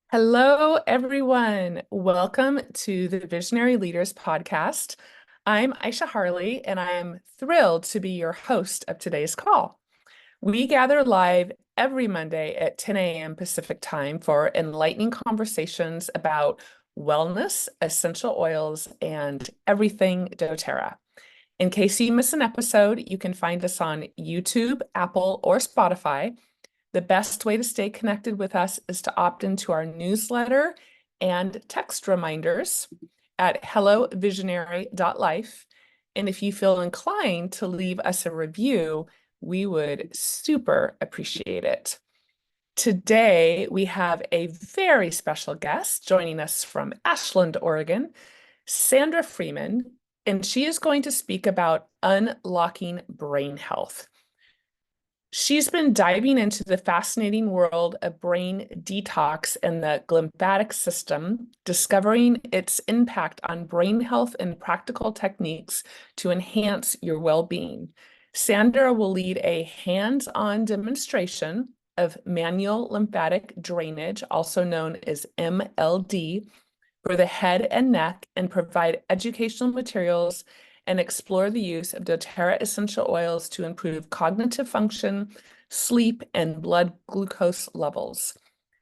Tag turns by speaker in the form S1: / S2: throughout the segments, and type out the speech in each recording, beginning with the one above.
S1: Hello, everyone. Welcome to the Visionary Leaders Podcast. I'm Aisha Harley, and I am thrilled to be your host of today's call. We gather live every Monday at 10 a.m. Pacific time for enlightening conversations about wellness, essential oils, and everything doTERRA. In case you miss an episode, you can find us on YouTube, Apple, or Spotify. The best way to stay connected with us is to opt into our newsletter and text reminders at hellovisionary.life. And if you feel inclined to leave us a review, we would super appreciate it. Today, we have a very special guest joining us from Ashland, Oregon, Sandra Freeman, and she is going to speak about unlocking brain health. She's been diving into the fascinating world of brain detox and the glymphatic system, discovering its impact on brain health and practical techniques to enhance your well-being. Sandra will lead a hands-on demonstration of manual lymphatic drainage, also known as MLD, for the head and neck, and provide educational materials and explore the use of doTERRA essential oils to improve cognitive function, sleep, and blood glucose levels.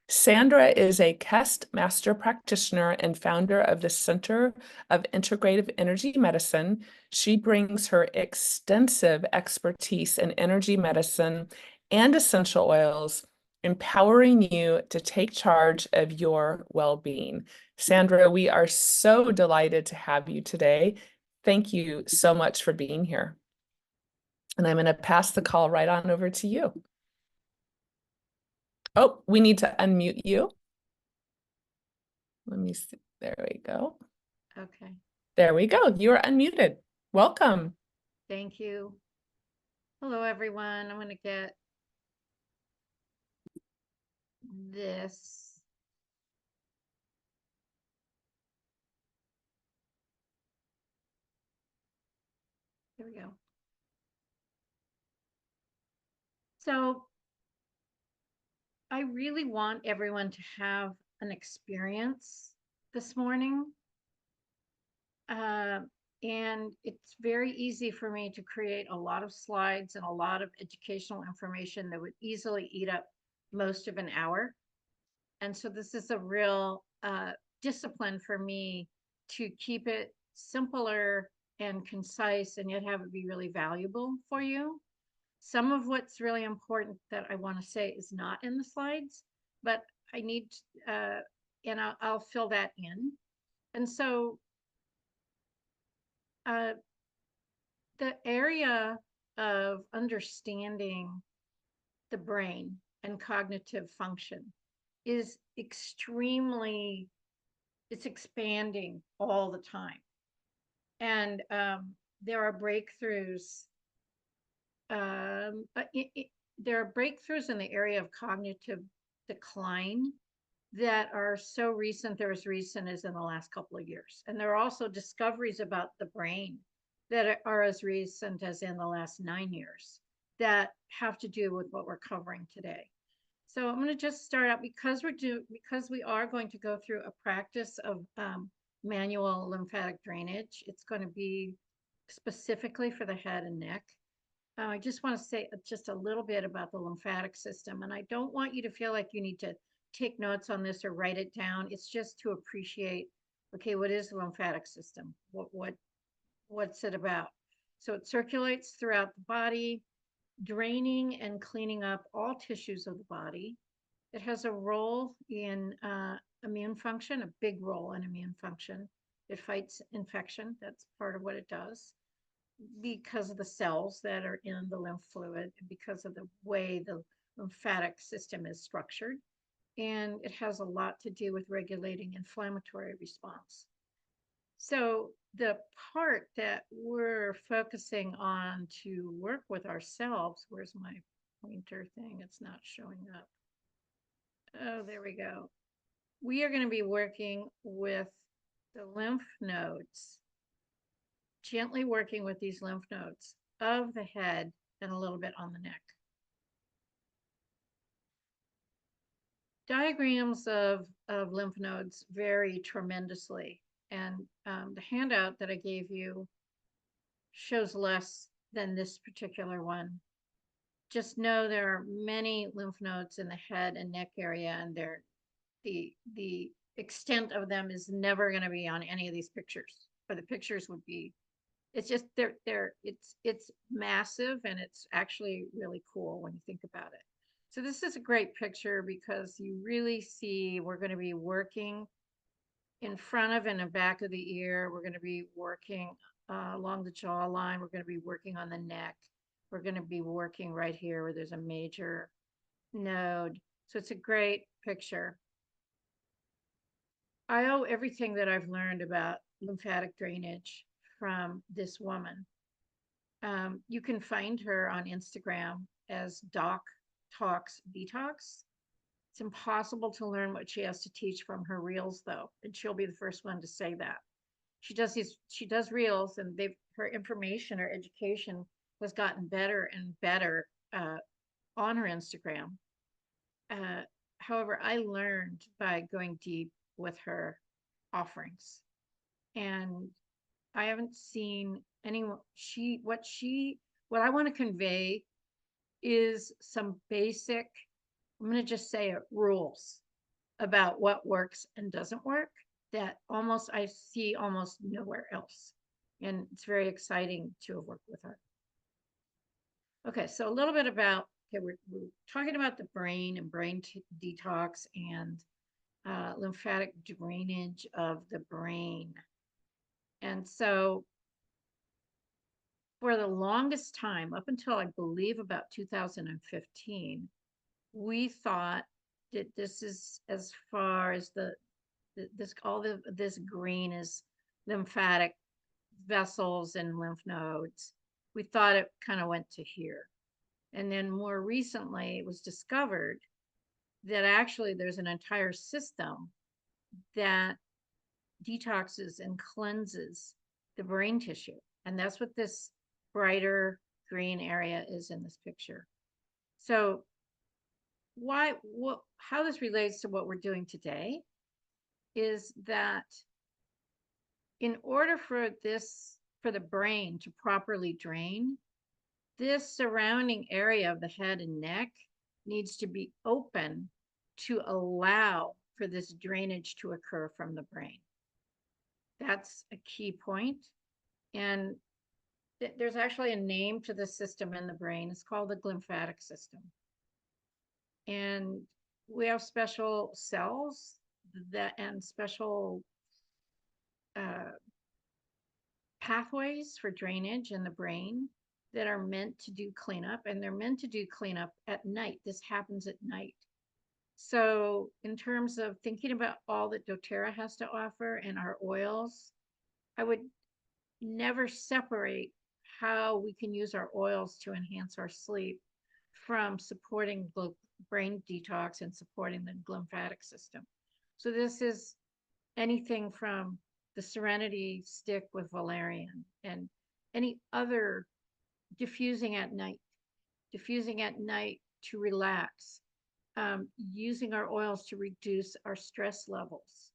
S1: Sandra is a KEST master practitioner and founder of the Center of Integrative Energy Medicine. She brings her extensive expertise in energy medicine and essential oils, empowering you to take charge of your well-being. Sandra, we are so delighted to have you today. Thank you so much for being here. And I'm going to pass the call right on over to you. Oh, we need to unmute you. Let me see. There we go.
S2: Okay,
S1: There we go. You are unmuted. Welcome.
S2: thank you. Hello, everyone. I'm going to get this. There we go. So I really want everyone to have an experience this morning. And it's very easy for me to create a lot of slides and a lot of educational information that would easily eat up most of an hour. And so this is a real discipline for me to keep it simpler and concise and yet have it be really valuable for you. Some of what's really important that I want to say is not in the slides, but I need, and I'll fill that in. And so the area of understanding the brain and cognitive function is extremely, it's expanding all the time. And there are breakthroughs. There are breakthroughs in the area of cognitive decline that are so recent. They're as recent as in the last couple of years. And there are also discoveries about the brain that are as recent as in the last 9 years that have to do with what we're covering today. So I'm going to just start out because we are going to go through a practice of manual lymphatic drainage. It's going to be specifically for the head and neck. I just want to say just a little bit about the lymphatic system, and I don't want you to feel like you need to take notes on this or write it down. It's just to appreciate, okay, what is the lymphatic system? What's it about? So it circulates throughout the body, draining and cleaning up all tissues of the body. It has a role in immune function, a big role in immune function. It fights infection. That's part of what it does because of the cells that are in the lymph fluid, because of the way the lymphatic system is structured. And it has a lot to do with regulating inflammatory response. So the part that we're focusing on to work with ourselves, where's my pointer thing? It's not showing up. Oh, there we go. We are going to be working with the lymph nodes, gently working with these lymph nodes of the head and a little bit on the neck. diagrams of lymph nodes vary tremendously. And the handout that I gave you shows less than this particular one. Just know there are many lymph nodes in the head and neck area, and the extent of them is never going to be on any of these pictures. Or the pictures would be, it's just it's massive, and it's actually really cool when you think about it. So this is a great picture because you really see we're going to be working in front of and the back of the ear. We're going to be working along the jawline. We're going to be working on the neck. We're going to be working right here where there's a major node. So it's a great picture. I owe everything that I've learned about lymphatic drainage from this woman. You can find her on Instagram as Doc Talks Detox. It's impossible to learn what she has to teach from her reels, though, and she'll be the first one to say that. She does reels, and her information, her education has gotten better and better on her Instagram. However, I learned by going deep with her offerings, and I haven't seen anyone. What I want to convey is some basic, I'm going to just say it, rules about what works and doesn't work that I see almost nowhere else. And it's very exciting to have worked with her. Okay, so a little bit about, okay, we're talking about the brain and brain detox and lymphatic drainage of the brain. And so for the longest time, up until I believe about 2015, we thought that this is as far as this green is lymphatic vessels and lymph nodes. We thought it kind of went to here. And then more recently, it was discovered that actually there's an entire system that detoxes and cleanses the brain tissue. And that's what this brighter green area is in this picture. So how this relates to what we're doing today is that in order for the brain to properly drain, this surrounding area of the head and neck needs to be open to allow for this drainage to occur from the brain. That's a key point. And there's actually a name to the system in the brain. It's called the glymphatic system. And we have special cells and special pathways for drainage in the brain that are meant to do cleanup, and they're meant to do cleanup at night. This happens at night. So in terms of thinking about all that doTERRA has to offer and our oils, I would never separate how we can use our oils to enhance our sleep from supporting the brain detox and supporting the glymphatic system. So this is anything from the Serenity stick with valerian and any other diffusing at night to relax, using our oils to reduce our stress levels,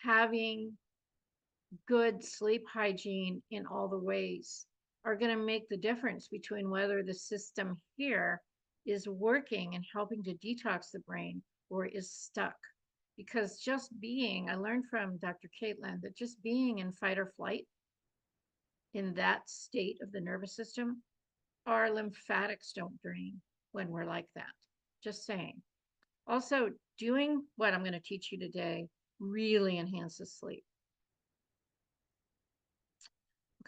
S2: having good sleep hygiene in all the ways are going to make the difference between whether the system here is working and helping to detox the brain or is stuck. Because I learned from Dr. Caitlin that just being in fight or flight in that state of the nervous system, our lymphatics don't drain when we're like that. Just saying. Also, doing what I'm going to teach you today really enhances sleep.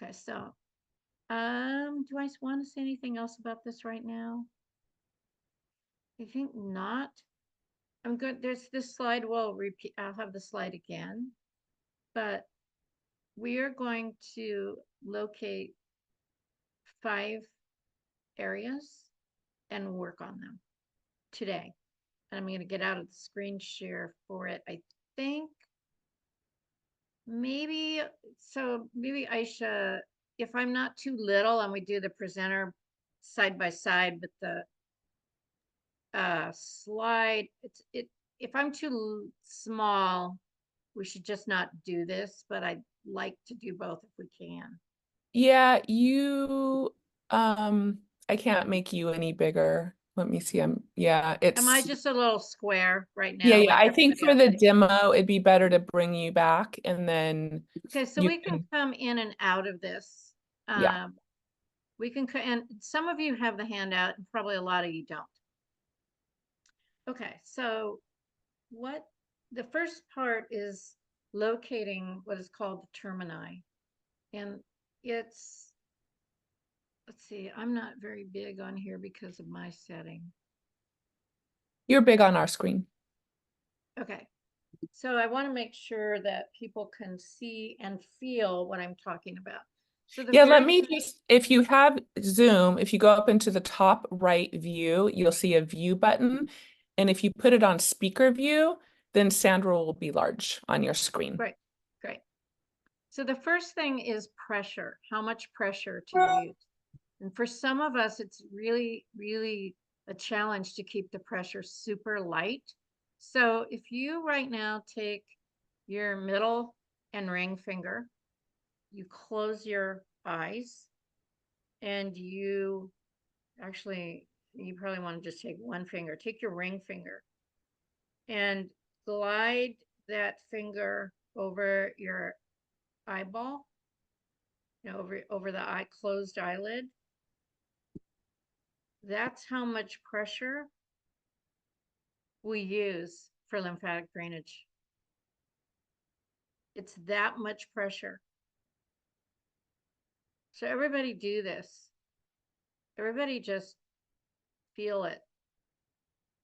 S2: Okay, so do I want to say anything else about this right now? I think not. I'm good. There's this slide. I'll have the slide again, but we are going to locate 5 areas and work on them today. And I'm going to get out of the screen share for it. I think maybe Aisha, if I'm not too little and we do the presenter side by side, but the slide, if I'm too small, we should just not do this, but I'd like to do both if we can.
S1: Yeah, I can't make you any bigger. Let me see. Yeah,
S2: Am I
S1: it's,
S2: just a little square right
S1: yeah,
S2: now,
S1: yeah.
S2: like
S1: I think
S2: everybody
S1: for
S2: else?
S1: the demo, it'd be better to bring you back and then
S2: Okay, so
S1: you
S2: we can
S1: can,
S2: come in and out of this.
S1: yeah.
S2: We can, and some of you have the handout, and probably a lot of you don't. Okay, so what the first part is locating what is called the termini. And it's, let's see, I'm not very big on here because of my setting.
S1: You're big on our screen.
S2: Okay, so I want to make sure that people can see and feel what I'm talking about. So the
S1: Yeah, let
S2: very
S1: me just, if you have Zoom, if you go up into the top right view, you'll see a view button. And if you put it on speaker view, then Sandra will be large on your screen.
S2: great, great. So the first thing is pressure, how much pressure to use. And for some of us, it's really, really a challenge to keep the pressure super light. So if you right now take your middle and ring finger, you close your eyes, and you actually, you probably want to just take one finger, take your ring finger and glide that finger over your eyeball, over the eye, closed eyelid. That's how much pressure we use for lymphatic drainage. It's that much pressure. So everybody do this. Everybody just feel it.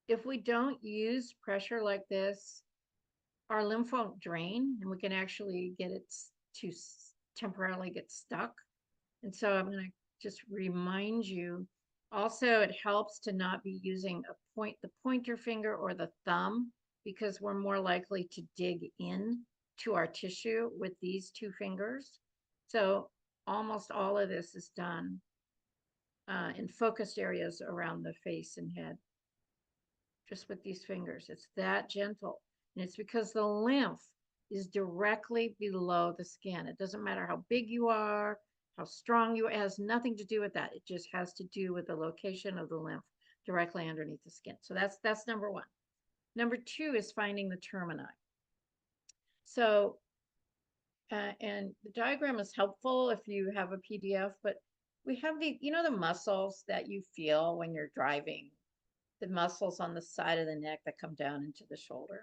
S2: If we don't use pressure like this, our lymph won't drain, and we can actually get it to temporarily get stuck. And so I'm going to just remind you. Also, it helps to not be using the pointer finger or the thumb, because we're more likely to dig in to our tissue with these two fingers. So almost all of this is done in focused areas around the face and head, just with these fingers. It's that gentle. And it's because the lymph is directly below the skin. It doesn't matter how big you are, how strong you are. It has nothing to do with that. It just has to do with the location of the lymph directly underneath the skin. So that's number one. Number two is finding the termini. So, and the diagram is helpful if you have a PDF, but we have the muscles that you feel when you're driving, the muscles on the side of the neck that come down into the shoulder.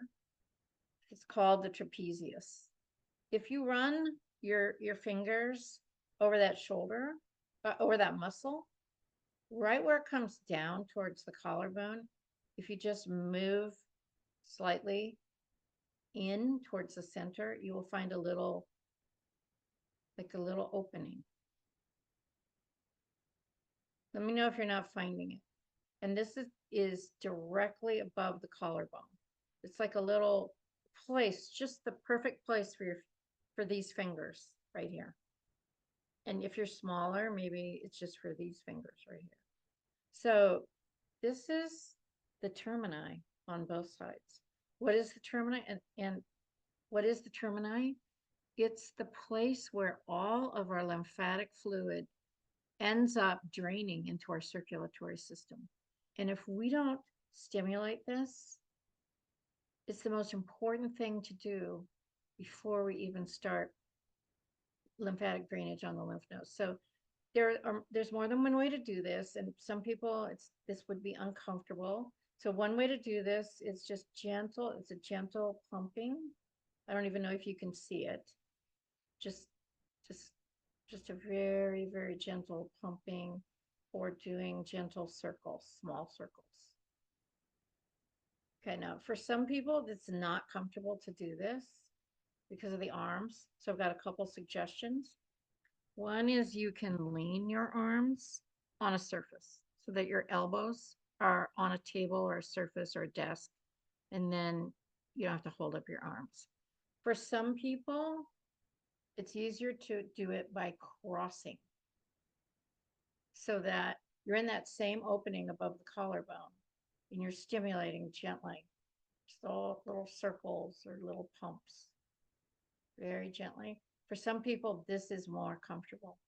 S2: It's called the trapezius. If you run your fingers over that shoulder, over that muscle, right where it comes down towards the collarbone, if you just move slightly in towards the center, you will find a little opening. Let me know if you're not finding it. And this is directly above the collarbone. It's like a little place, just the perfect place for these fingers right here. And if you're smaller, maybe it's just for these fingers right here. So this is the termini on both sides. What is the termini? And what is the termini? It's the place where all of our lymphatic fluid ends up draining into our circulatory system. And if we don't stimulate this, it's the most important thing to do before we even start lymphatic drainage on the lymph nodes. So there's more than one way to do this, and some people this would be uncomfortable. So one way to do this is just gentle. It's a gentle pumping. I don't even know if you can see it. Just just a very, very gentle pumping, or doing gentle circles, small circles. Okay, now for some people, it's not comfortable to do this because of the arms. So I've got a couple suggestions. One is you can lean your arms on a surface so that your elbows are on a table or a surface or a desk, and then you don't have to hold up your arms. For some people, it's easier to do it by crossing so that you're in that same opening above the collarbone and you're stimulating gently. So little circles or little pumps, very gently. For some people, this is more comfortable.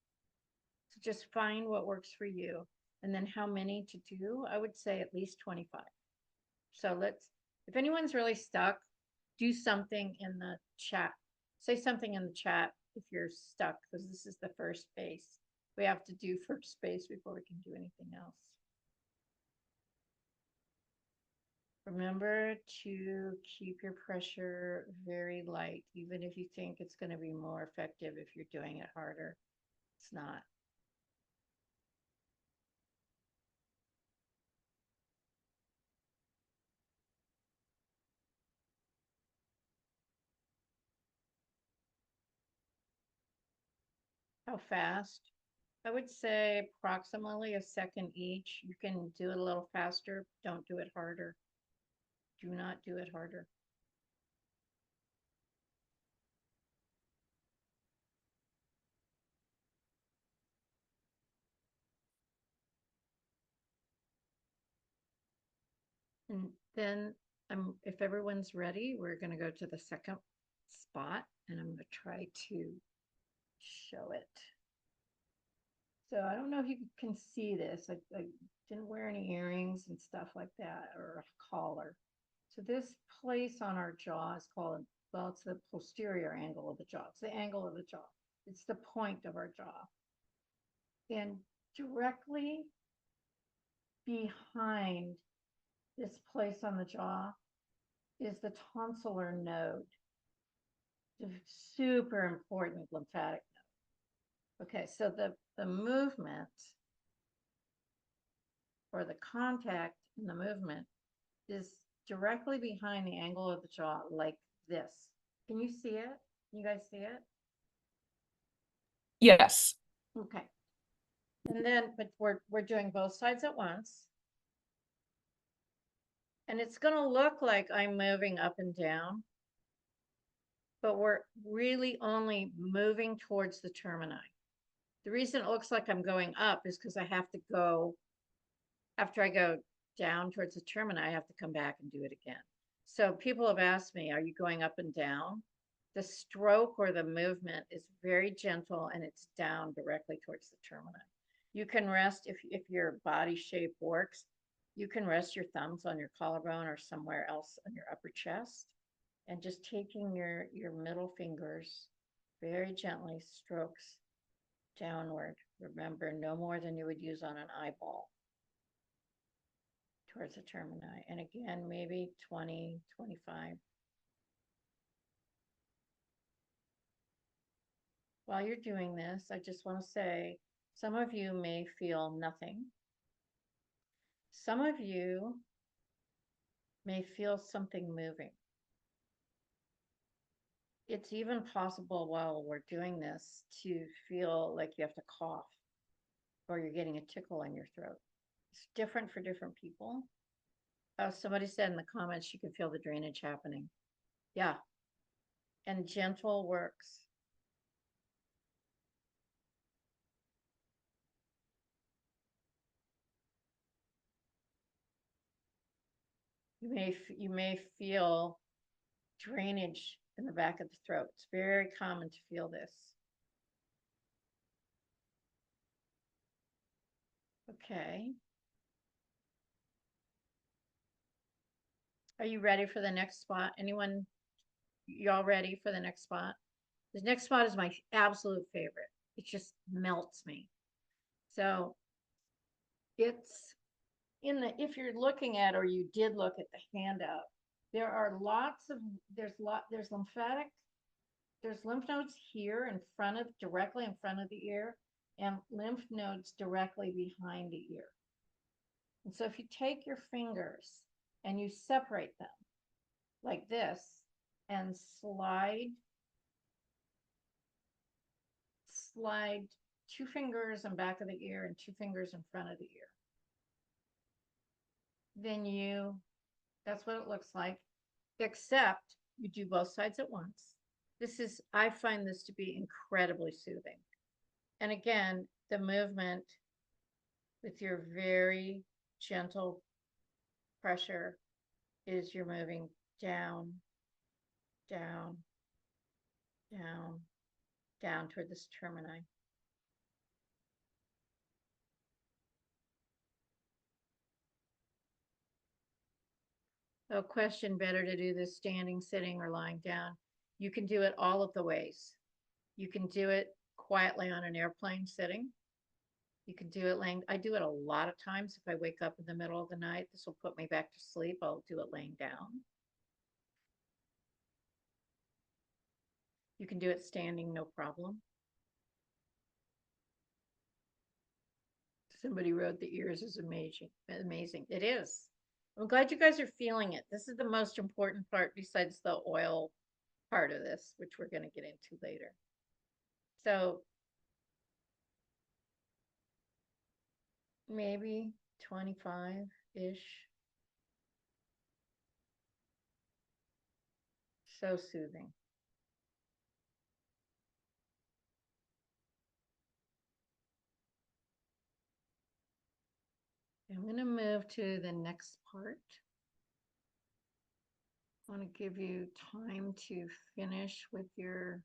S2: So just find what works for you. And then how many to do? I would say at least 25. So if anyone's really stuck, do something in the chat. Say something in the chat if you're stuck, because this is the first base. We have to do first base before we can do anything else. Remember to keep your pressure very light, even if you think it's going to be more effective if you're doing it harder. It's not. How fast? I would say approximately a second each. You can do it a little faster. Don't do it harder. Do not do it harder. And then if everyone's ready, we're going to go to the second spot and I'm going to try to show it. So I don't know if you can see this. I didn't wear any earrings and stuff like that or a collar. So this place on our jaw is called, well, it's the posterior angle of the jaw. It's the angle of the jaw. It's the point of our jaw. And directly behind this place on the jaw is the tonsillar node. Super important lymphatic node. Okay, so the movement or the contact in the movement is directly behind the angle of the jaw, like this. Can you see it? Can you guys see it?
S1: Yes.
S2: Okay. And then, but we're doing both sides at once. And it's going to look like I'm moving up and down, but we're really only moving towards the termini. The reason it looks like I'm going up is because I have to go, after I go down towards the termini, I have to come back and do it again. So people have asked me, are you going up and down? The stroke or the movement is very gentle and it's down directly towards the termini. You can rest, if your body shape works, you can rest your thumbs on your collarbone or somewhere else on your upper chest and just taking your middle fingers very gently strokes downward. Remember, no more than you would use on an eyeball towards the termini. And again, maybe 20, 25. While you're doing this, I just want to say, some of you may feel nothing. Some of you may feel something moving. It's even possible while we're doing this to feel like you have to cough or you're getting a tickle in your throat. It's different for different people. Somebody said in the comments you can feel the drainage happening. Yeah. And gentle works. You may feel drainage in the back of the throat. It's very common to feel this. Okay. Are you ready for the next spot? Anyone, y'all ready for the next spot? The next spot is my absolute favorite. It just melts me. So it's if you're looking at, or you did look at the handout, there are there's lymphatic, there's lymph nodes here directly in front of the ear, and lymph nodes directly behind the ear. And so if you take your fingers and you separate them like this and slide two fingers in back of the ear and two fingers in front of the ear, then that's what it looks like, except you do both sides at once. I find this to be incredibly soothing. And again, the movement with your very gentle pressure is you're moving down, down, down, down toward this termini. A question, better to do this standing, sitting, or lying down. You can do it all of the ways. You can do it quietly on an airplane sitting. You can do it laying. I do it a lot of times. If I wake up in the middle of the night, this will put me back to sleep. I'll do it laying down. You can do it standing, no problem. Somebody wrote the ears is amazing. Amazing. It is. I'm glad you guys are feeling it. This is the most important part besides the oil part of this, which we're going to get into later. So maybe 25-ish. So soothing. I'm going to move to the next part. I want to give you time to finish with your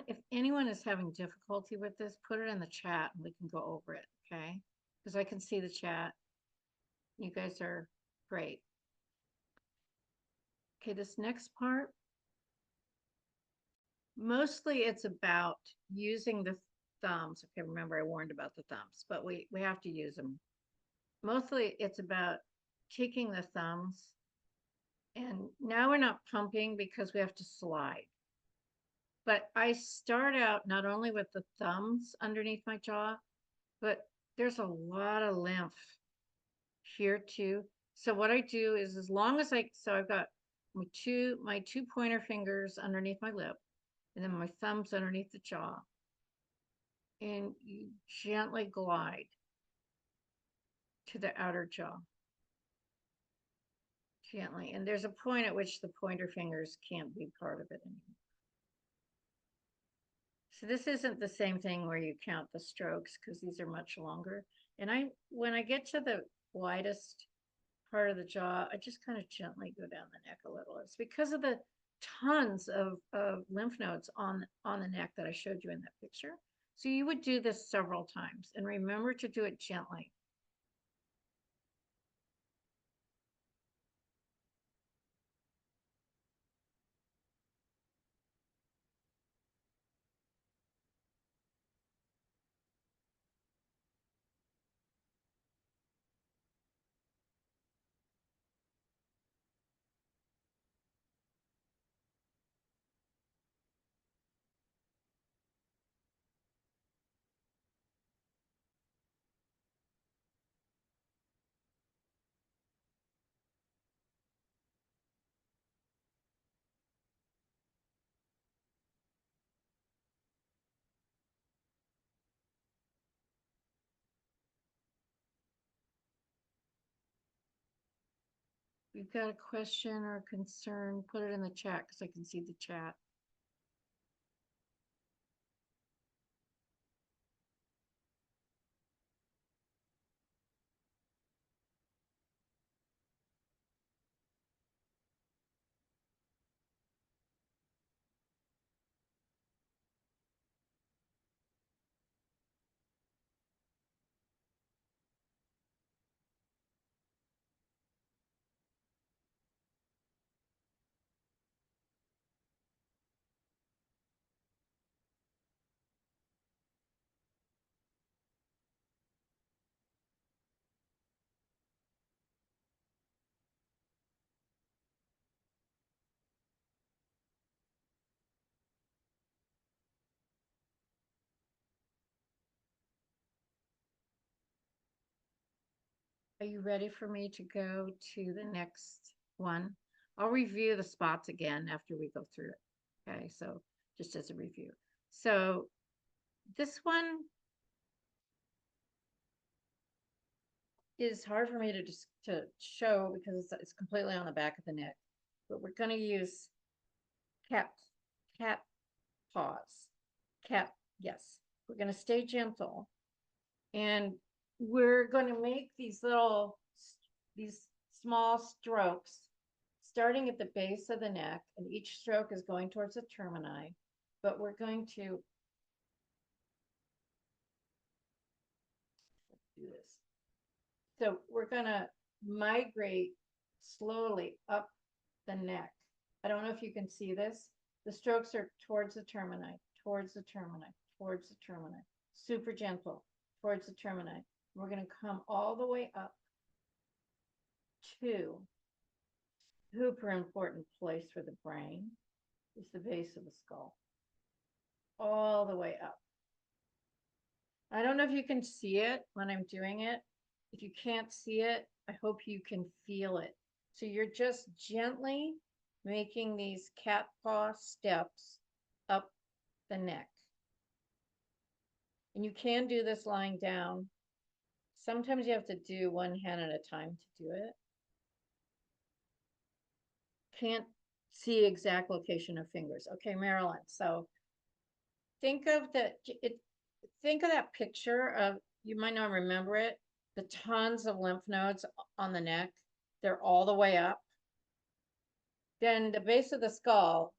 S2: if anyone is having difficulty with this, put it in the chat and we can go over it, okay? Because I can see the chat. You guys are great. Okay, this next part, mostly it's about using the thumbs. Okay, remember I warned about the thumbs, but we have to use them. Mostly it's about taking the thumbs, and now we're not pumping because we have to slide. But I start out not only with the thumbs underneath my jaw, but there's a lot of lymph here too. So what I do is, as long as so I've got my two pointer fingers underneath my lip, and then my thumbs underneath the jaw, and you gently glide to the outer jaw. Gently. And there's a point at which the pointer fingers can't be part of it anymore. So this isn't the same thing where you count the strokes, because these are much longer. And when I get to the widest part of the jaw, I just kind of gently go down the neck a little. It's because of the tons of lymph nodes on the neck that I showed you in that picture. So you would do this several times, and remember to do it gently. If you've got a question or concern, put it in the chat because I can see the chat. Are you ready for me to go to the next one? I'll review the spots again after we go through it. Okay, so just as a review. So this one is hard for me to show because it's completely on the back of the neck. But we're going to use cat paws. Yes. We're going to stay gentle. And we're going to make these small strokes starting at the base of the neck, and each stroke is going towards the termini, but we're going to do this. So we're going to migrate slowly up the neck. I don't know if you can see this. The strokes are towards the termini, towards the termini, towards the termini, super gentle, towards the termini. We're going to come all the way up to super important place for the brain is the base of the skull, all the way up. I don't know if you can see it when I'm doing it. If you can't see it, I hope you can feel it. So you're just gently making these cat paw steps up the neck. And you can do this lying down. Sometimes you have to do one hand at a time to do it. Can't see exact location of fingers. Okay, Marilyn. So think of that picture of, you might not remember it, the tons of lymph nodes on the neck. They're all the way up. Then the base of the skull,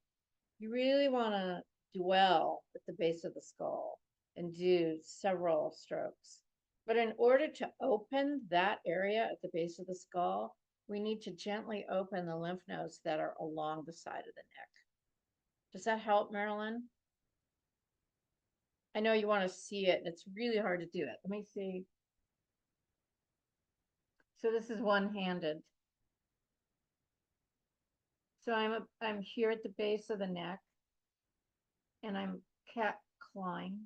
S2: you really want to dwell at the base of the skull and do several strokes. But in order to open that area at the base of the skull, we need to gently open the lymph nodes that are along the side of the neck. Does that help, Marilyn? I know you want to see it, and it's really hard to do it. Let me see. So this is one-handed. So I'm here at the base of the neck, and I'm cat pawing.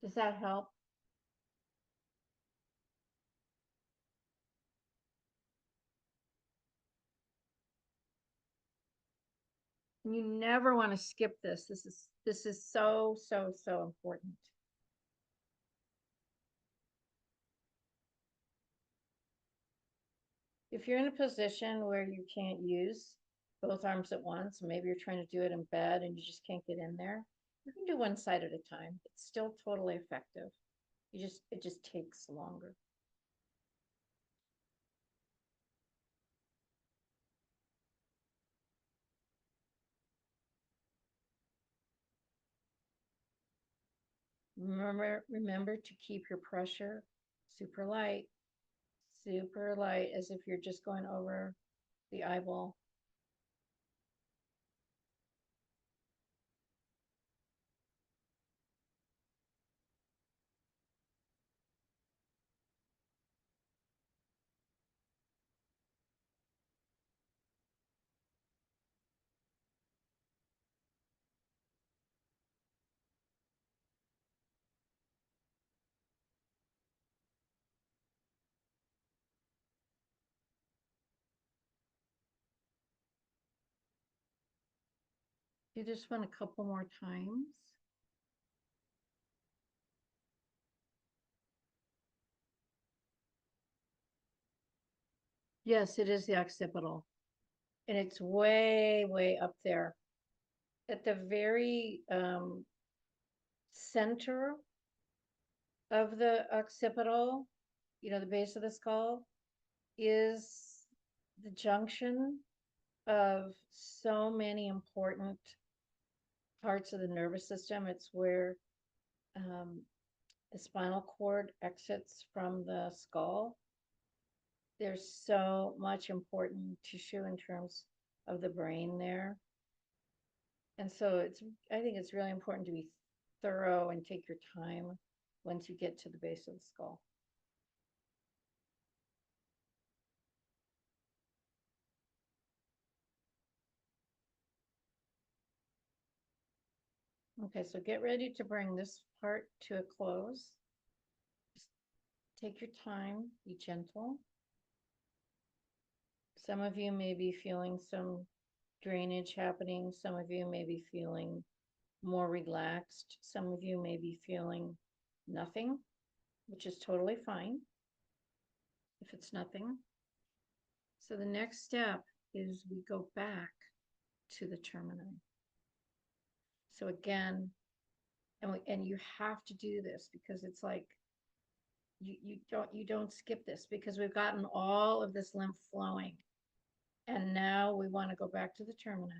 S2: Does that help? And you never want to skip this. This is so, so, so important. If you're in a position where you can't use both arms at once, maybe you're trying to do it in bed and you just can't get in there, you can do one side at a time. It's still totally effective. It just takes longer. Remember to keep your pressure super light, as if you're just going over the eyeball. Do this one a couple more times. Yes, it is the occipital. And it's way, way up there. At the very center of the occipital, the base of the skull, is the junction of so many important parts of the nervous system. It's where the spinal cord exits from the skull. There's so much important tissue in terms of the brain there. And so I think it's really important to be thorough and take your time once you get to the base of the skull. Okay, so get ready to bring this part to a close. Just take your time, be gentle. Some of you may be feeling some drainage happening. Some of you may be feeling more relaxed. Some of you may be feeling nothing, which is totally fine if it's nothing. So the next step is we go back to the termini. So again, and you have to do this because it's like you don't skip this, because we've gotten all of this lymph flowing. And now we want to go back to the termini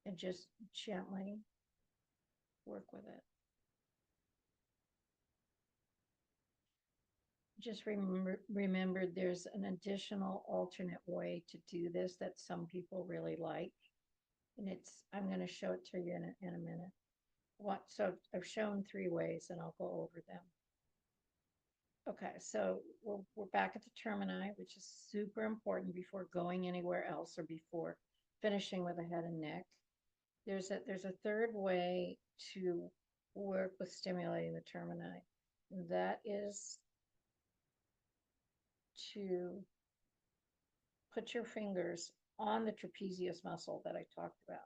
S2: and just gently work with it. Just remember there's an additional alternate way to do this that some people really like. And I'm going to show it to you in a minute. So I've shown 3 ways and I'll go over them. Okay, so we're back at the termini, which is super important before going anywhere else or before finishing with the head and neck. There's a third way to work with stimulating the termini, and that is to put your fingers on the trapezius muscle that I talked about.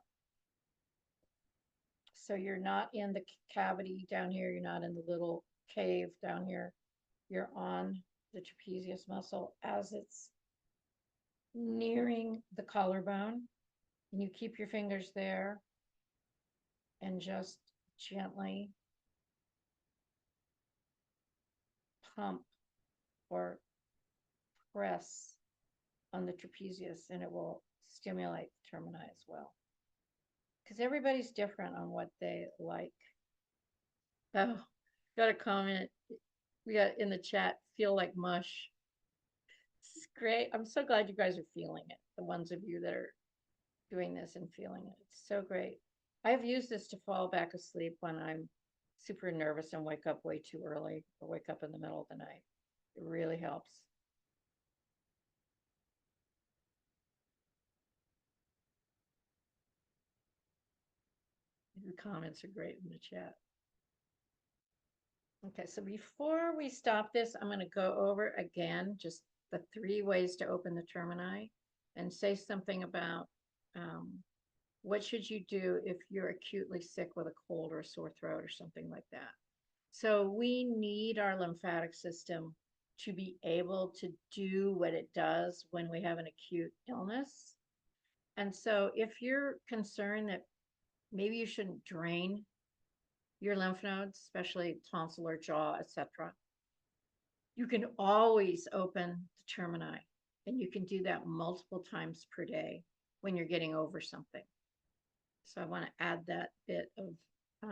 S2: So you're not in the cavity down here, you're not in the little cave down here, you're on the trapezius muscle as it's nearing the collarbone, and you keep your fingers there and just gently pump or press on the trapezius, and it will stimulate the termini as well. Because everybody's different on what they like. Oh, got a comment. We got in the chat, feel like mush. It's great. I'm so glad you guys are feeling it. The ones of you that are doing this and feeling it. It's so great. I've used this to fall back asleep when I'm super nervous and wake up way too early or wake up in the middle of the night. It really helps. The comments are great in the chat. Okay, so before we stop this, I'm going to go over again just the 3 ways to open the termini and say something about what should you do if you're acutely sick with a cold or a sore throat or something like that. So we need our lymphatic system to be able to do what it does when we have an acute illness. And so if you're concerned that maybe you shouldn't drain your lymph nodes, especially tonsillar, jaw, etc., you can always open the termini, and you can do that multiple times per day when you're getting over something. So I want to add that bit of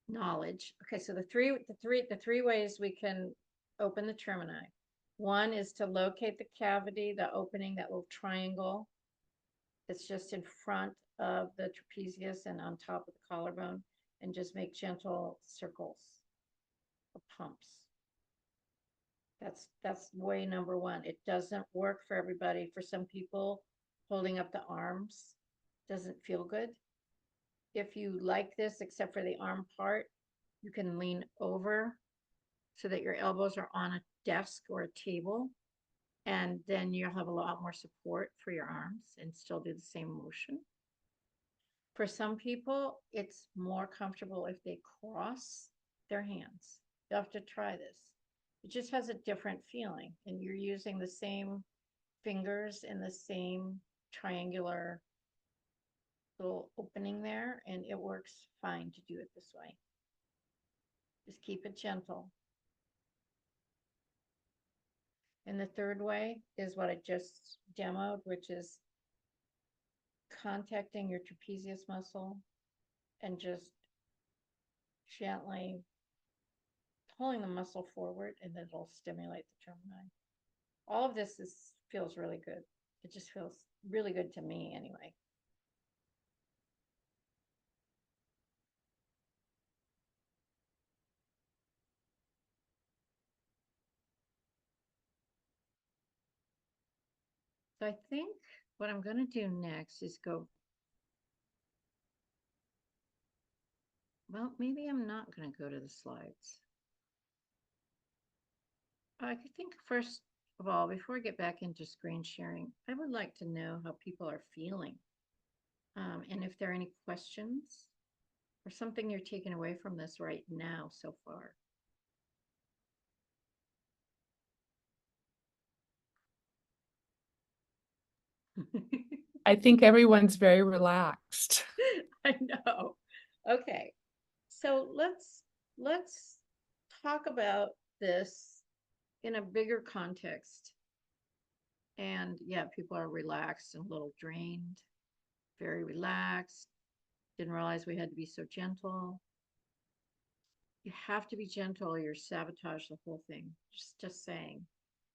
S2: knowledge. Okay, so the three ways we can open the termini. One is to locate the cavity, the opening, that little triangle that's just in front of the trapezius and on top of the collarbone, and just make gentle circles or pumps. That's way number 1. It doesn't work for everybody. For some people, holding up the arms doesn't feel good. If you like this, except for the arm part, you can lean over so that your elbows are on a desk or a table, and then you'll have a lot more support for your arms and still do the same motion. For some people, it's more comfortable if they cross their hands. You'll have to try this. It just has a different feeling, and you're using the same fingers in the same triangular little opening there, and it works fine to do it this way. Just keep it gentle. And the third way is what I just demoed, which is contacting your trapezius muscle and just gently pulling the muscle forward, and then it'll stimulate the termini. All of this feels really good. It just feels really good to me anyway. So I think what I'm going to do next is go, well, maybe I'm not going to go to the slides. I think first of all, before I get back into screen sharing, I would like to know how people are feeling. And if there are any questions or something you're taking away from this right now so far.
S1: I think everyone's very relaxed.
S2: I know. Okay. So let's talk about this in a bigger context. And yeah, people are relaxed and a little drained, very relaxed. Didn't realize we had to be so gentle. You have to be gentle or you're sabotage the whole thing. Just saying.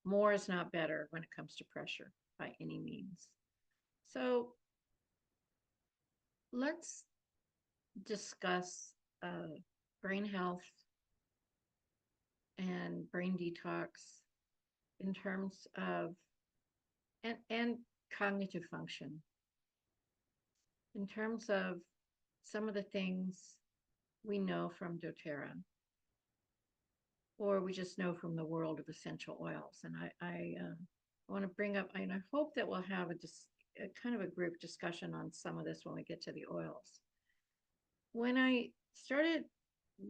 S2: More is not better when it comes to pressure by any means. So let's discuss brain health and brain detox in terms of and cognitive function in terms of some of the things we know from doTERRA or we just know from the world of essential oils. And I want to bring up, and I hope that we'll have a kind of a group discussion on some of this when we get to the oils. When I started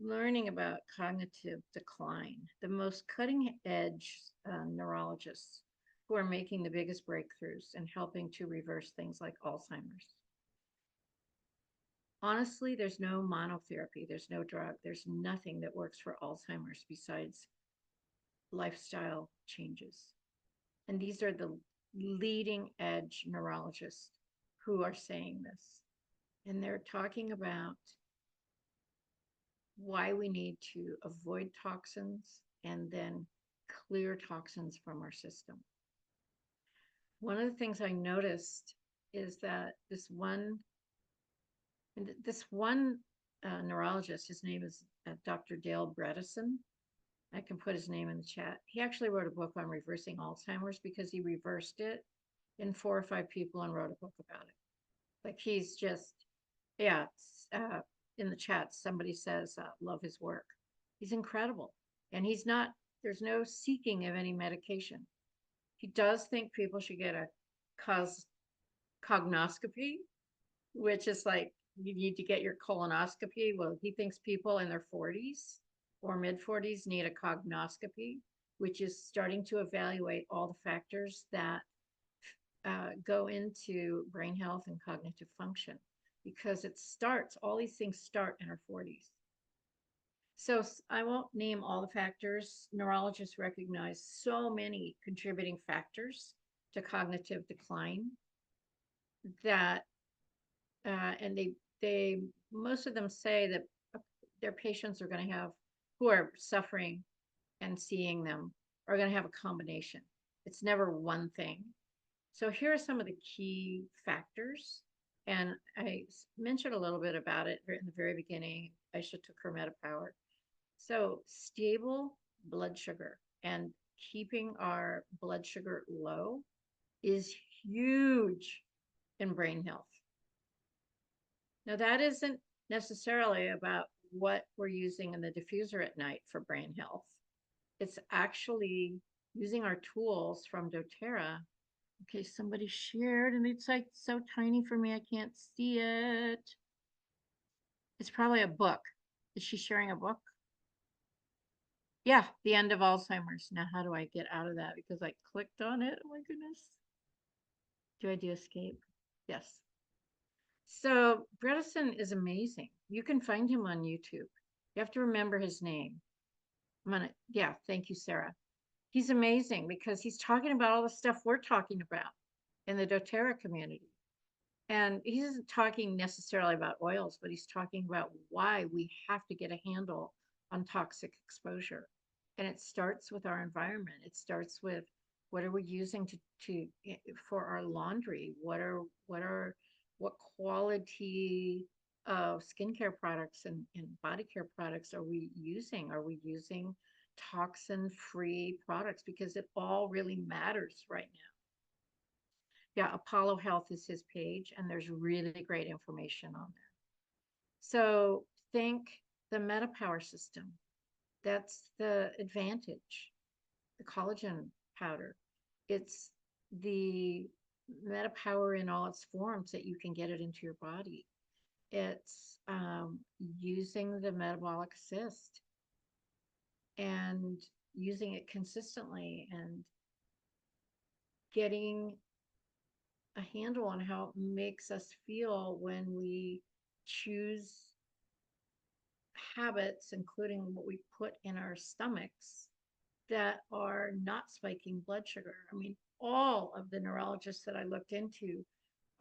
S2: learning about cognitive decline, the most cutting edge neurologists who are making the biggest breakthroughs and helping to reverse things like Alzheimer's. Honestly, there's no monotherapy, there's no drug, there's nothing that works for Alzheimer's besides lifestyle changes. And these are the leading edge neurologists who are saying this. And they're talking about why we need to avoid toxins and then clear toxins from our system. One of the things I noticed is that this one neurologist, his name is Dr. Dale Bredesen. I can put his name in the chat. He actually wrote a book on reversing Alzheimer's because he reversed it in 4 or 5 people and wrote a book about it. Like he's just, yeah, in the chat, somebody says, love his work. He's incredible. And he's not, there's no seeking of any medication. He does think people should get a cognoscopy, which is like, you need to get your colonoscopy. Well, he thinks people in their 40s or mid 40s need a cognoscopy, which is starting to evaluate all the factors that go into brain health and cognitive function, because all these things start in our 40s. So I won't name all the factors. Neurologists recognize so many contributing factors to cognitive decline that, and they most of them say that their patients are going to have, who are suffering and seeing them, are going to have a combination. It's never one thing. So here are some of the key factors. And I mentioned a little bit about it in the very beginning. Aisha took her MetaPower. So stable blood sugar and keeping our blood sugar low is huge in brain health. Now, that isn't necessarily about what we're using in the diffuser at night for brain health. It's actually using our tools from doTERRA. Okay, somebody shared, and it's like so tiny for me, I can't see it. It's probably a book. Is she sharing a book? Yeah, The End of Alzheimer's. Now, how do I get out of that? Because I clicked on it. Oh my goodness. Do I do escape? Yes. So Bredesen is amazing. You can find him on YouTube. You have to remember his name. Yeah, thank you, Sarah. He's amazing because he's talking about all the stuff we're talking about in the doTERRA community. And he isn't talking necessarily about oils, but he's talking about why we have to get a handle on toxic exposure. And it starts with our environment. It starts with what are we using for our laundry? What quality of skincare products and body care products are we using? Are we using toxin-free products? Because it all really matters right now. Yeah, Apollo Health is his page, and there's really great information on there. So think the MetaPower system. That's the advantage, the collagen powder. It's the MetaPower in all its forms that you can get it into your body. It's using the metabolic assist and using it consistently and getting a handle on how it makes us feel when we choose habits, including what we put in our stomachs, that are not spiking blood sugar. I mean, all of the neurologists that I looked into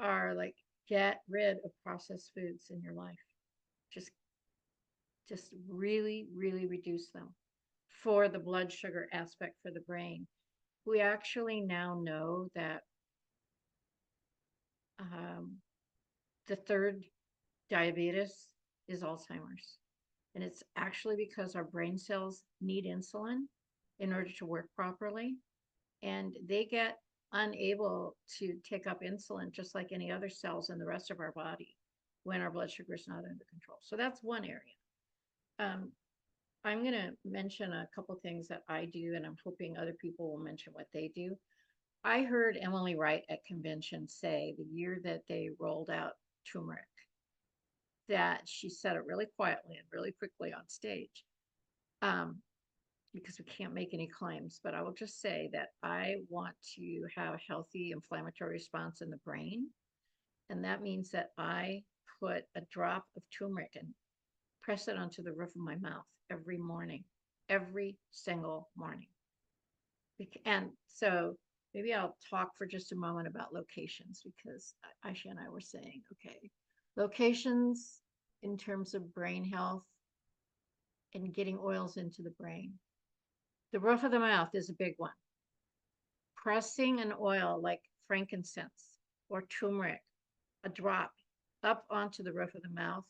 S2: are like, get rid of processed foods in your life. Just just really, really reduce them for the blood sugar aspect for the brain. We actually now know that the third diabetes is Alzheimer's. And it's actually because our brain cells need insulin in order to work properly. And they get unable to take up insulin just like any other cells in the rest of our body when our blood sugar is not under control. So that's one area. I'm going to mention a couple things that I do, and I'm hoping other people will mention what they do. I heard Emily Wright at convention say the year that they rolled out turmeric, that she said it really quietly and really quickly on stage, because we can't make any claims, but I will just say that I want to have a healthy inflammatory response in the brain. And that means that I put a drop of turmeric and press it onto the roof of my mouth every morning, every single morning. And so maybe I'll talk for just a moment about locations, because Aisha and I were saying, okay, locations in terms of brain health and getting oils into the brain. The roof of the mouth is a big one. Pressing an oil like frankincense or turmeric, a drop up onto the roof of the mouth,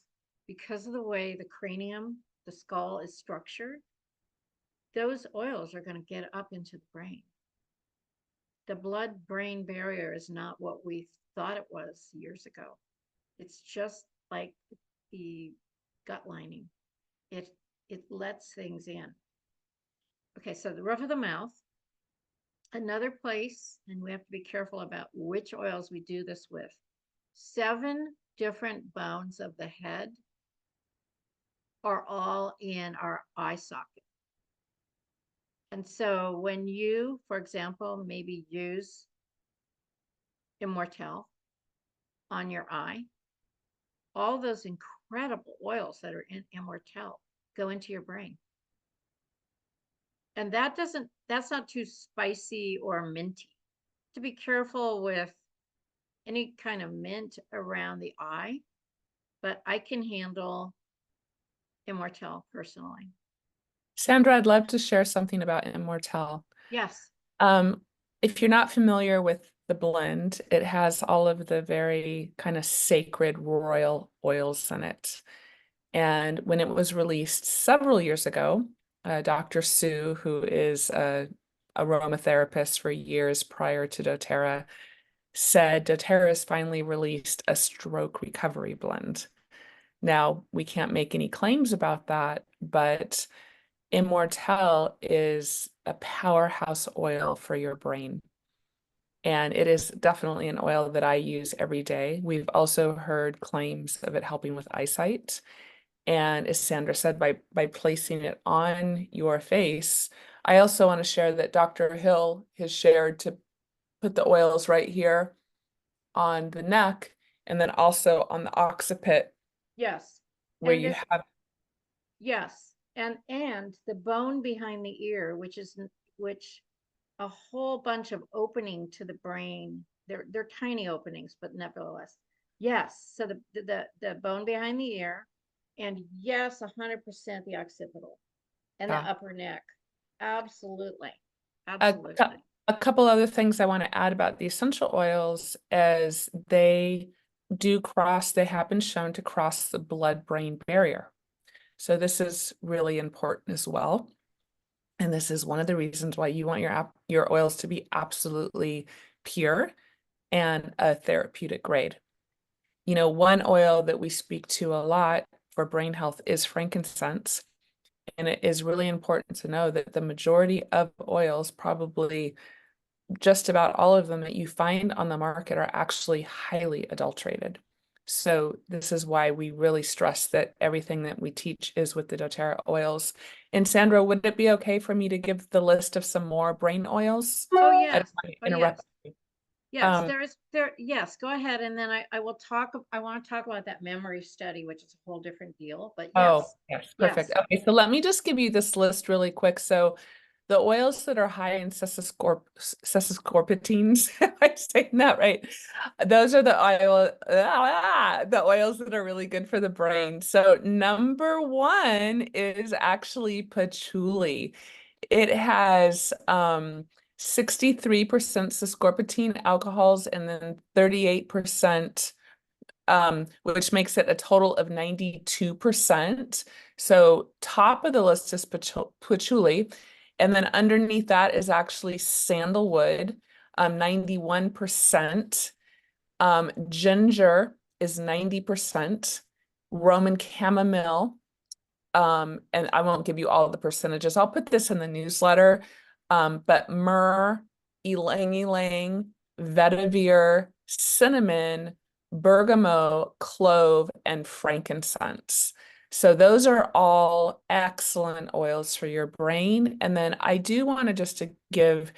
S2: because of the way the cranium, the skull is structured, those oils are going to get up into the brain. The blood-brain barrier is not what we thought it was years ago. It's just like the gut lining. It lets things in. Okay, so the roof of the mouth. Another place, and we have to be careful about which oils we do this with. 7 different bones of the head are all in our eye socket. And so when you, for example, maybe use Immortel on your eye, all those incredible oils that are in Immortel go into your brain. And that's not too spicy or minty. To be careful with any kind of mint around the eye, but I can handle Immortel personally.
S1: Sandra, I'd love to share something about Immortel.
S2: Yes.
S1: If you're not familiar with the blend, it has all of the very kind of sacred royal oils in it. And when it was released several years ago, Dr. Sue, who is an aromatherapist for years prior to doTERRA, said doTERRA has finally released a stroke recovery blend. Now, we can't make any claims about that, but Immortel is a powerhouse oil for your brain. And it is definitely an oil that I use every day. We've also heard claims of it helping with eyesight. And as Sandra said, by placing it on your face, I also want to share that Dr. Hill has shared to put the oils right here on the neck and then also on the occiput
S2: Yes.
S1: where
S2: And
S1: you
S2: this,
S1: have.
S2: yes. And the bone behind the ear, which a whole bunch of opening to the brain. They're tiny openings, but nevertheless. Yes. So the bone behind the ear, and yes, 100% the occipital and the
S1: Yeah.
S2: upper neck. Absolutely.
S1: A,
S2: Absolutely.
S1: a couple other things I want to add about the essential oils is they have been shown to cross the blood-brain barrier. So this is really important as well. And this is one of the reasons why you want your oils to be absolutely pure and a therapeutic grade. You know, one oil that we speak to a lot for brain health is frankincense. And it is really important to know that the majority of oils, probably just about all of them that you find on the market, are actually highly adulterated. So this is why we really stress that everything that we teach is with the doTERRA oils. And Sandra, would it be okay for me to give the list of some more brain oils?
S2: Oh
S1: I don't
S2: yes.
S1: want to
S2: Oh
S1: interrupt
S2: yes.
S1: you.
S2: Yes, yes, go ahead. And then I will talk, I want to talk about that memory study, which is a whole different deal, but
S1: Oh,
S2: yes,
S1: yes, perfect.
S2: yes.
S1: Okay, so let me just give you this list really quick. So the oils that are high in sesquiterpenes, am I saying that right? Those are the oils that are really good for the brain. So number one is actually patchouli. It has 63% sesquiterpene alcohols and then 38%, which makes it a total of 92%. So top of the list is patchouli. And then underneath that is actually sandalwood, 91%. Ginger is 90%. Roman chamomile, and I won't give you all the percentages. I'll put this in the newsletter. But myrrh, ylang ylang, vetiver, cinnamon, bergamot, clove, and frankincense. So those are all excellent oils for your brain. And then I do want to just to give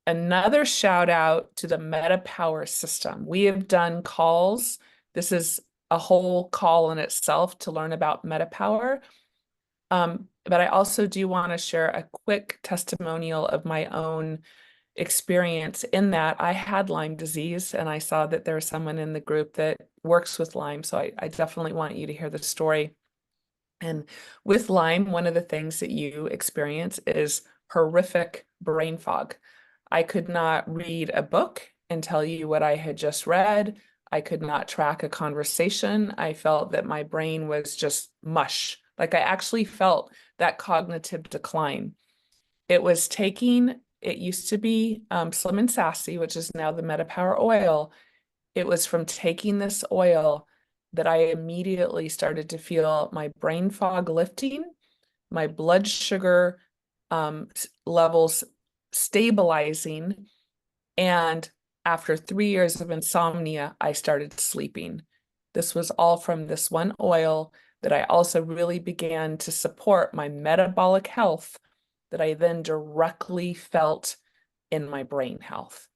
S1: another shout out to the MetaPower system. We have done calls. This is a whole call in itself to learn about MetaPower. But I also do want to share a quick testimonial of my own experience in that I had Lyme disease and I saw that there's someone in the group that works with Lyme. So I definitely want you to hear the story. And with Lyme, one of the things that you experience is horrific brain fog. I could not read a book and tell you what I had just read. I could not track a conversation. I felt that my brain was just mush. Like I actually felt that cognitive decline. It was taking, it used to be Slim and Sassy, which is now the MetaPower oil. It was from taking this oil that I immediately started to feel my brain fog lifting, my blood sugar levels stabilizing. And after 3 years of insomnia, I started sleeping. This was all from this one oil that I also really began to support my metabolic health that I then directly felt in my brain health.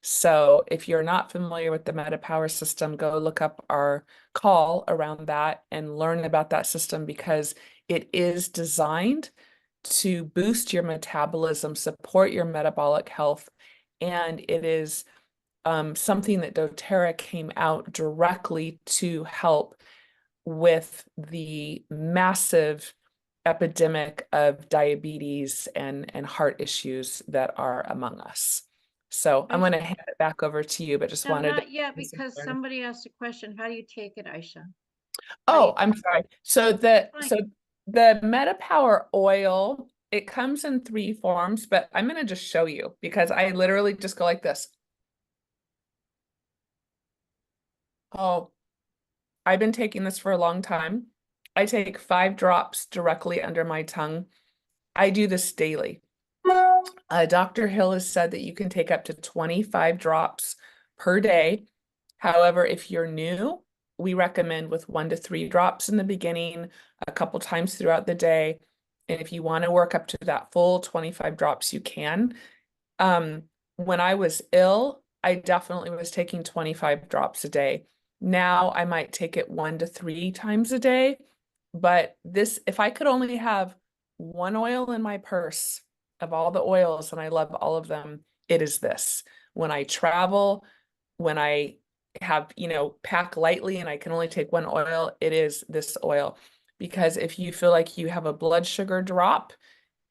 S1: So if you're not familiar with the MetaPower system, go look up our call around that and learn about that system because it is designed to boost your metabolism, support your metabolic health, and it is something that doTERRA came out directly to help with the massive epidemic of diabetes and heart issues that are among us. So I'm going to hand it back over to you, but just
S2: No,
S1: wanted to.
S2: not yet, because somebody asked a question. How do you take it, Aisha?
S1: Oh, I'm sorry. So
S2: Fine.
S1: the MetaPower oil, it comes in three forms, but I'm going to just show you because I literally just go like this. Oh, I've been taking this for a long time. I take 5 drops directly under my tongue. I do this daily. Dr. Hill has said that you can take up to 25 drops per day. However, if you're new, we recommend with 1 to 3 drops in the beginning, a couple times throughout the day. And if you want to work up to that full 25 drops, you can. When I was ill, I definitely was taking 25 drops a day. Now I might take it 1 to 3 times a day. But this, if I could only have one oil in my purse of all the oils, and I love all of them, it is this. When I travel, when I have, pack lightly and I can only take one oil, it is this oil. Because if you feel like you have a blood sugar drop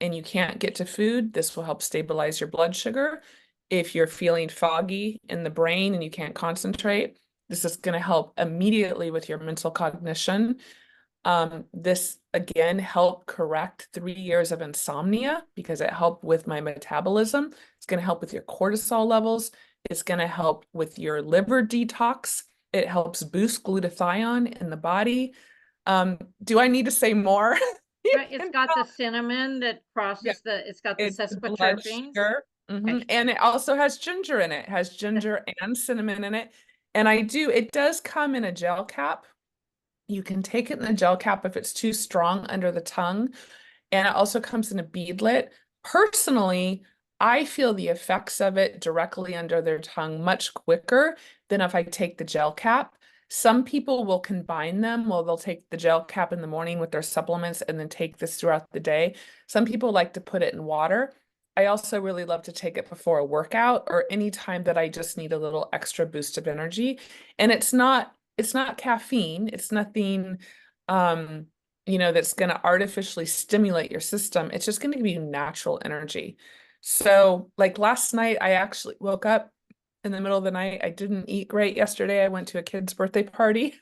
S1: and you can't get to food, this will help stabilize your blood sugar. If you're feeling foggy in the brain and you can't concentrate, this is going to help immediately with your mental cognition. This again helped correct 3 years of insomnia because it helped with my metabolism. It's going to help with your cortisol levels. It's going to help with your liver detox. It helps boost glutathione in the body. Do I need to say more?
S2: Right, it's got the cinnamon that
S1: Yeah,
S2: crosses it's got the
S1: it's the blood
S2: sesquiterpenes.
S1: sugar.
S2: Okay.
S1: And it also has ginger in it. It has ginger and cinnamon in it. And it does come in a gel cap. You can take it in the gel cap if it's too strong under the tongue. And it also comes in a beadlet. Personally, I feel the effects of it directly under their tongue much quicker than if I take the gel cap. Some people will combine them. Well, they'll take the gel cap in the morning with their supplements and then take this throughout the day. Some people like to put it in water. I also really love to take it before a workout or any time that I just need a little extra boost of energy. And it's not caffeine. It's nothing that's going to artificially stimulate your system. It's just going to give you natural energy. So, like last night, I actually woke up in the middle of the night. I didn't eat great yesterday. I went to a kid's birthday party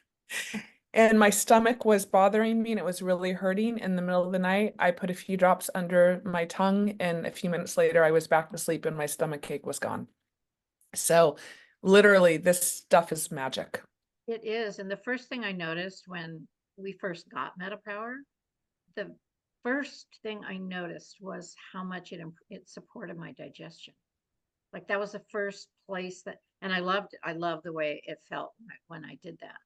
S1: and my stomach was bothering me and it was really hurting in the middle of the night. I put a few drops under my tongue, and a few minutes later, I was back to sleep and my stomach ache was gone. So, literally, this stuff is magic.
S2: It is. And the first thing I noticed when we first got MetaPower, the first thing I noticed was how much it supported my digestion. Like that was the first place that, and I loved the way it felt when I did that.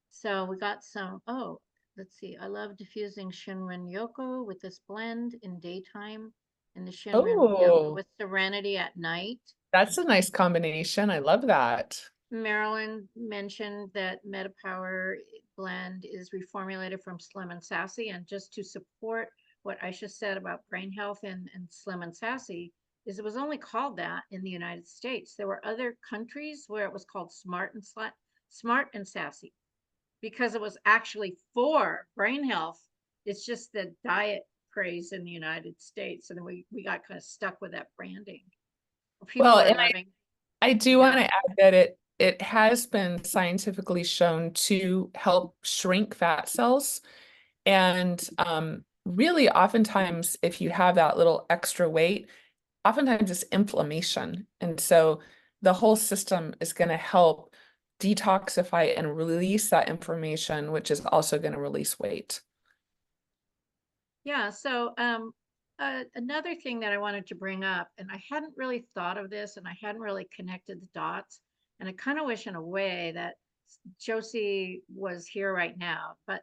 S2: So we got some, oh, let's see. I love diffusing Shinrin Yoko with this blend in daytime and the Shinrin Yoko
S1: Oh,
S2: with Serenity at night.
S1: that's a nice combination. I love that.
S2: Marilyn mentioned that MetaPower blend is reformulated from Slim and Sassy. And just to support what Aisha said about brain health and Slim and Sassy, is it was only called that in the United States. There were other countries where it was called Smart and Sassy because it was actually for brain health. It's just the diet craze in the United States. And then we got kind of stuck with that branding. People
S1: Well,
S2: are
S1: and
S2: loving,
S1: I do want
S2: yeah.
S1: to add that it has been scientifically shown to help shrink fat cells. And really, oftentimes, if you have that little extra weight, oftentimes it's inflammation. And so the whole system is going to help detoxify and release that inflammation, which is also going to release weight.
S2: Yeah, so another thing that I wanted to bring up, and I hadn't really thought of this and I hadn't really connected the dots, and I kind of wish in a way that Josie was here right now, but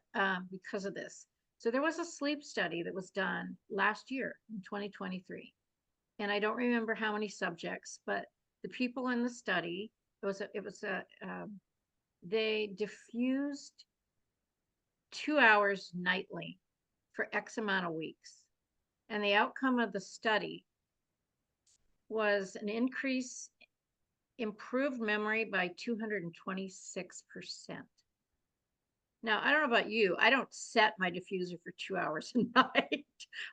S2: because of this. So there was a sleep study that was done last year in 2023, and I don't remember how many subjects, but the people in the study, they diffused 2 hours nightly for X amount of weeks. And the outcome of the study was an improved memory by 226%. Now, I don't know about you. I don't set my diffuser for 2 hours a night.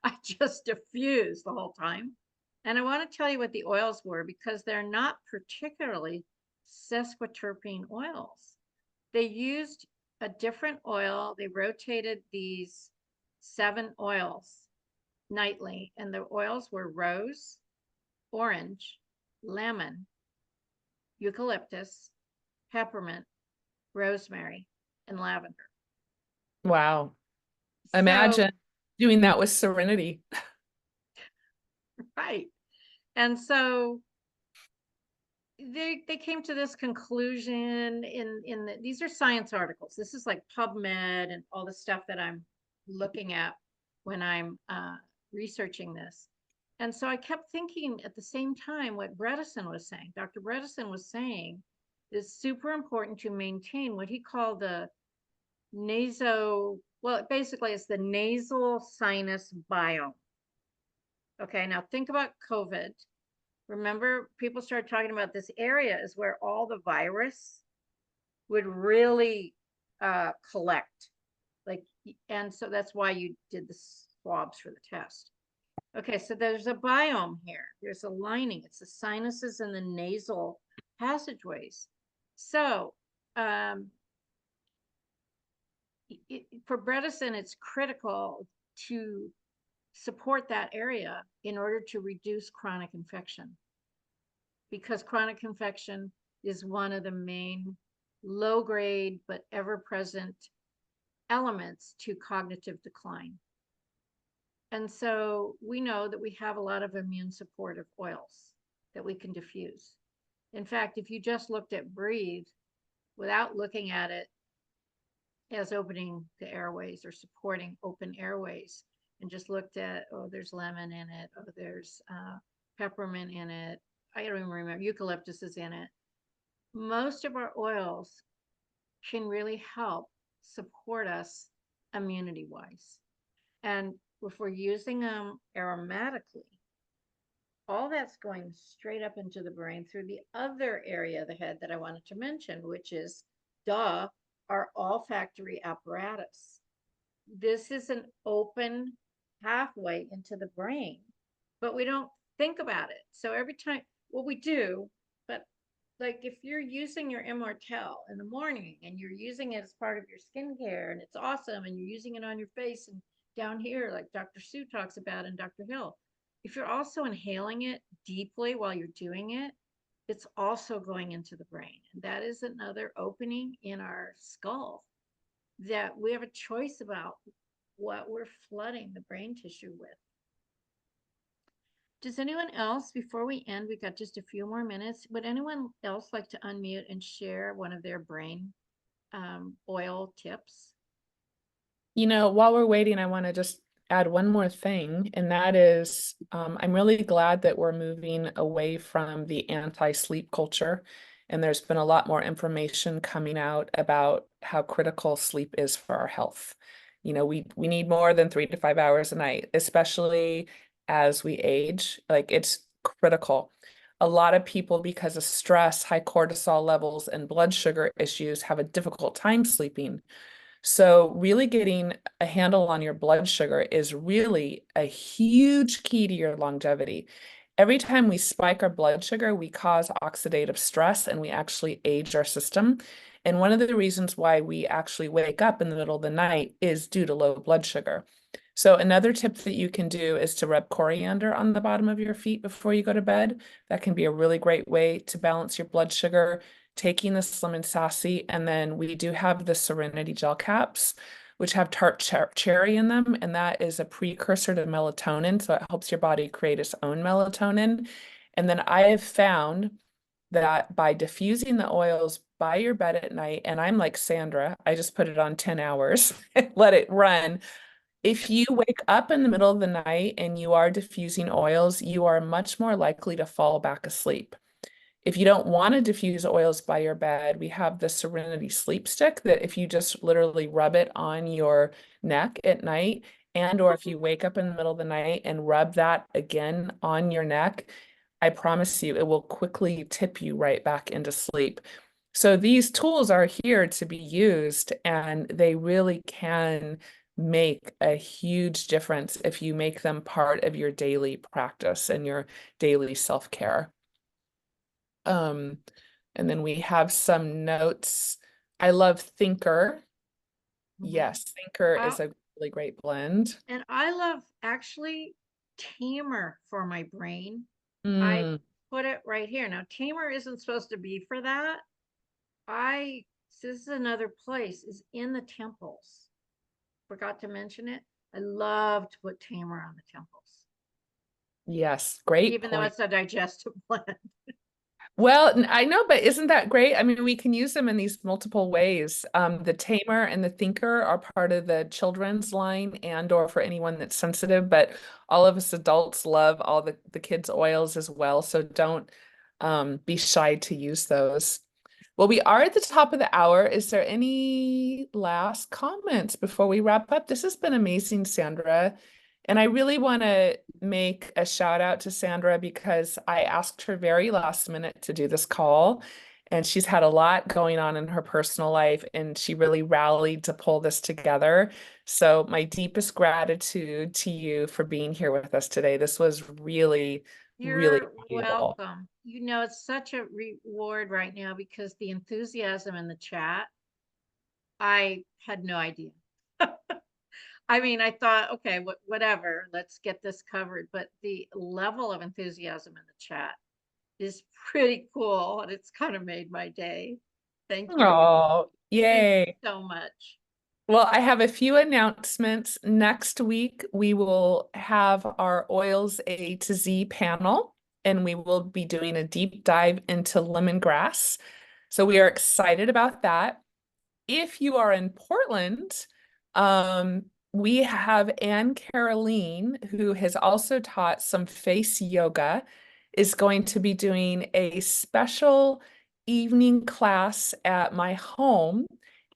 S2: I just diffuse the whole time. And I want to tell you what the oils were because they're not particularly sesquiterpene oils. They used a different oil. They rotated these 7 oils nightly, and the oils were rose, orange, lemon, eucalyptus, peppermint, rosemary, and lavender.
S1: Wow.
S2: So,
S1: Imagine doing that with Serenity.
S2: right. And so they came to this conclusion these are science articles. This is like PubMed and all the stuff that I'm looking at when I'm researching this. And so I kept thinking at the same time what Bredesen was saying. Dr. Bredesen was saying it's super important to maintain what he called the basically it's the nasal sinus biome. Okay, now think about COVID. Remember, people started talking about this area is where all the virus would really collect. Like, and so that's why you did the swabs for the test. Okay, so there's a biome here. There's a lining. It's the sinuses and the nasal passageways. So for Bredesen, it's critical to support that area in order to reduce chronic infection, because chronic infection is one of the main low grade but ever present elements to cognitive decline. And so we know that we have a lot of immune supportive oils that we can diffuse. In fact, if you just looked at Breathe without looking at it as opening the airways or supporting open airways, and just looked at, oh, there's lemon in it, oh, there's peppermint in it. I don't even remember. Eucalyptus is in it. Most of our oils can really help support us immunity wise. And if we're using them aromatically, all that's going straight up into the brain through the other area of the head that I wanted to mention, which is our olfactory apparatus. This is an open pathway into the brain, but we don't think about it. So every time, well, we do, but like if you're using your Immortelle in the morning and you're using it as part of your skincare and it's awesome and you're using it on your face and down here, like Dr. Sue talks about and Dr. Hill, if you're also inhaling it deeply while you're doing it, it's also going into the brain. And that is another opening in our skull that we have a choice about what we're flooding the brain tissue with. Does anyone else, before we end, we've got just a few more minutes, would anyone else like to unmute and share one of their brain oil tips?
S1: While we're waiting, I want to just add one more thing, and that is I'm really glad that we're moving away from the anti-sleep culture. And there's been a lot more information coming out about how critical sleep is for our health. We need more than 3 to 5 hours a night, especially as we age. Like it's critical. A lot of people, because of stress, high cortisol levels, and blood sugar issues, have a difficult time sleeping. So really getting a handle on your blood sugar is really a huge key to your longevity. Every time we spike our blood sugar, we cause oxidative stress and we actually age our system. And one of the reasons why we actually wake up in the middle of the night is due to low blood sugar. So another tip that you can do is to rub coriander on the bottom of your feet before you go to bed. That can be a really great way to balance your blood sugar. Taking the Slim and Sassy, and then we do have the Serenity gel caps, which have tart cherry in them, and that is a precursor to melatonin, so it helps your body create its own melatonin. And then I have found that by diffusing the oils by your bed at night, and I'm like Sandra, I just put it on 10 hours, let it run. If you wake up in the middle of the night and you are diffusing oils, you are much more likely to fall back asleep. If you don't want to diffuse oils by your bed, we have the Serenity Sleep Stick that if you just literally rub it on your neck at night, and or if you wake up in the middle of the night and rub that again on your neck, I promise you it will quickly tip you right back into sleep. So these tools are here to be used, and they really can make a huge difference if you make them part of your daily practice and your daily self-care. Um, and then we have some notes. I love Thinker. Yes, Thinker
S2: I,
S1: is a really great blend.
S2: and I love actually Tamer for my brain. I
S1: Mm,
S2: put it right here. Now, Tamer isn't supposed to be for that. This is another place, is in the temples. Forgot to mention it. I love to put Tamer on the temples,
S1: yes, great
S2: even though
S1: point.
S2: it's a digestive blend.
S1: Well, I know, but isn't that great? I mean, we can use them in these multiple ways. The Tamer and the Thinker are part of the children's line and or for anyone that's sensitive, but all of us adults love all the kids' oils as well. So don't be shy to use those. Well, we are at the top of the hour. Is there any last comments before we wrap up? This has been amazing, Sandra. And I really want to make a shout out to Sandra because I asked her very last minute to do this call. And she's had a lot going on in her personal life, and she really rallied to pull this together. So, my deepest gratitude to you for being here with us today. This was really, really
S2: You're
S1: valuable.
S2: welcome. It's such a reward right now because the enthusiasm in the chat, I had no idea. I mean, I thought, okay, whatever, let's get this covered. But the level of enthusiasm in the chat is pretty cool. And it's kind of made my day. Thank you.
S1: Oh,
S2: Thank you
S1: yay.
S2: so much.
S1: Well, I have a few announcements. Next week, we will have our Oils A to Z panel, and we will be doing a deep dive into lemongrass. So we are excited about that. If you are in Portland, we have Anne Caroline, who has also taught some face yoga. is going to be doing a special evening class at my home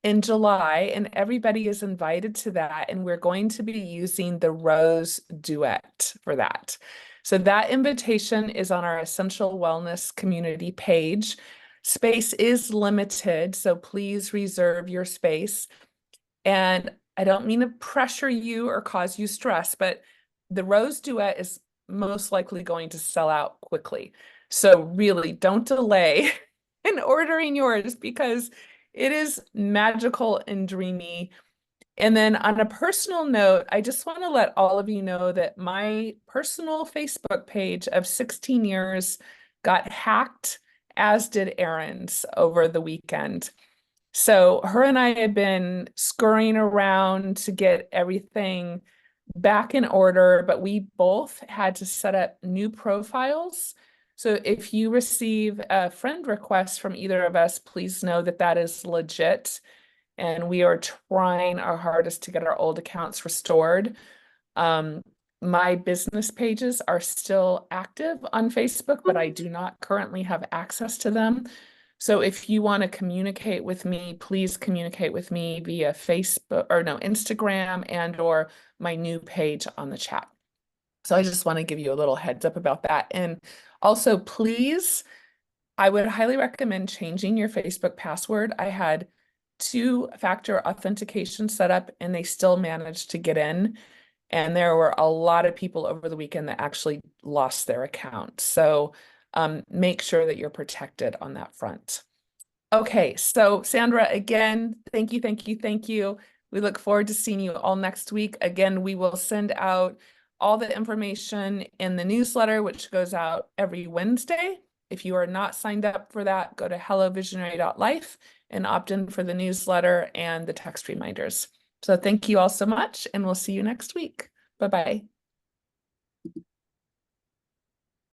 S1: in July, and everybody is invited to that. And we're going to be using the Rose Duet for that. So that invitation is on our Essential Wellness community page. Space is limited, so please reserve your space. And I don't mean to pressure you or cause you stress, but the Rose Duet is most likely going to sell out quickly. So really don't delay in ordering yours because it is magical and dreamy. And then on a personal note, I just want to let all of you know that my personal Facebook page of 16 years got hacked, as did Erin's over the weekend. So her and I have been scurrying around to get everything back in order, but we both had to set up new profiles. So if you receive a friend request from either of us, please know that that is legit. And we are trying our hardest to get our old accounts restored. My business pages are still active on Facebook, but I do not currently have access to them. So if you want to communicate with me, please communicate with me via Facebook or no, Instagram and or my new page on the chat. So I just want to give you a little heads up about that. And also, please, I would highly recommend changing your Facebook password. I had two-factor authentication set up and they still managed to get in. And there were a lot of people over the weekend that actually lost their account. So make sure that you're protected on that front. Okay, so Sandra, again, thank you, thank you, thank you. We look forward to seeing you all next week. Again, we will send out all the information in the newsletter, which goes out every Wednesday. If you are not signed up for that, go to hellovisionary.life and opt in for the newsletter and the text reminders. So thank you all so much, and we'll see you next week. Bye-bye.